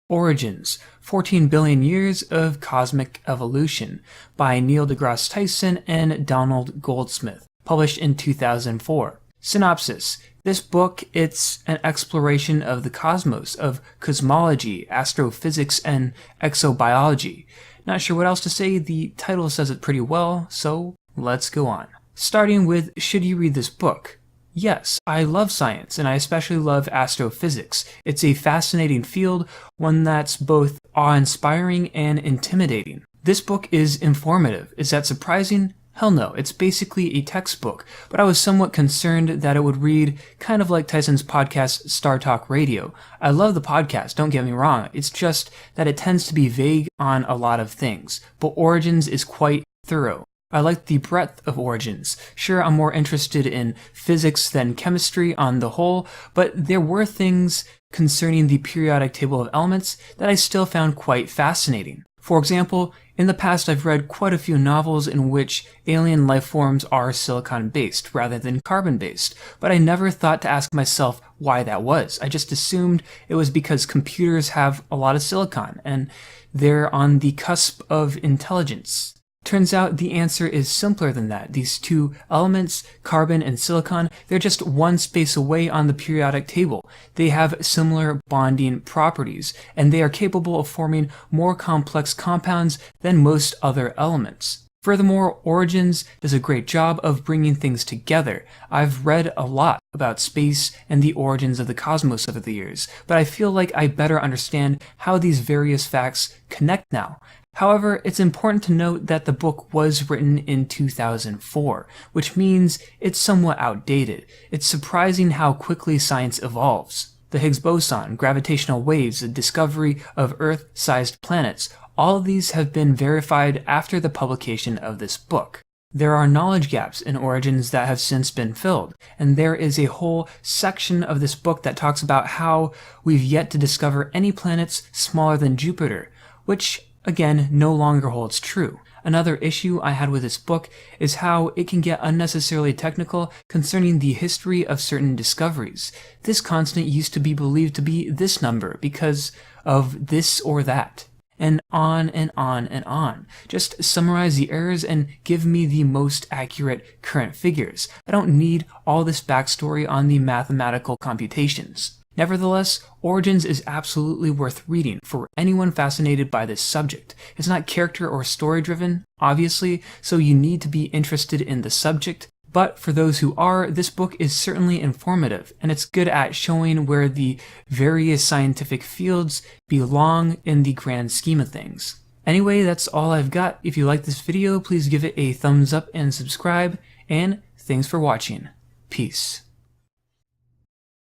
Origins, 14 Billion Years of Cosmic Evolution by Neil deGrasse Tyson and Donald Goldsmith, published in 2004. Synopsis. This book, it's an exploration of the cosmos, of cosmology, astrophysics, and exobiology. Not sure what else to say, the title says it pretty well, so let's go on. Starting with, should you read this book? Yes, I love science, and I especially love astrophysics. It's a fascinating field, one that's both awe-inspiring and intimidating. This book is informative. Is that surprising? Hell no, it's basically a textbook, but I was somewhat concerned that it would read kind of like Tyson's podcast Star Talk Radio. I love the podcast, don't get me wrong, it's just that it tends to be vague on a lot of things, but Origins is quite thorough. I like the breadth of Origins. Sure, I'm more interested in physics than chemistry on the whole, but there were things concerning the periodic table of elements that I still found quite fascinating. For example, in the past I've read quite a few novels in which alien life forms are silicon-based rather than carbon-based, but I never thought to ask myself why that was. I just assumed it was because computers have a lot of silicon, and they're on the cusp of intelligence. Turns out the answer is simpler than that. These two elements, carbon and silicon, they're just one space away on the periodic table. They have similar bonding properties, and they are capable of forming more complex compounds than most other elements. Furthermore, Origins does a great job of bringing things together. I've read a lot about space and the origins of the cosmos over the years, but I feel like I better understand how these various facts connect now. However, it's important to note that the book was written in 2004, which means it's somewhat outdated. It's surprising how quickly science evolves. The Higgs boson, gravitational waves, the discovery of Earth-sized planets, all of these have been verified after the publication of this book. There are knowledge gaps in Origins that have since been filled, and there is a whole section of this book that talks about how we've yet to discover any planets smaller than Jupiter, which again, no longer holds true. Another issue I had with this book is how it can get unnecessarily technical concerning the history of certain discoveries. This constant used to be believed to be this number because of this or that. And on and on and on. Just summarize the errors and give me the most accurate current figures. I don't need all this backstory on the mathematical computations. Nevertheless, Origins is absolutely worth reading for anyone fascinated by this subject. It's not character or story driven, obviously, so you need to be interested in the subject, but for those who are, this book is certainly informative, and it's good at showing where the various scientific fields belong in the grand scheme of things. Anyway, that's all I've got. If you like this video, please give it a thumbs up and subscribe, and thanks for watching. Peace.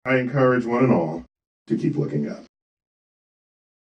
I encourage one and all to keep looking up.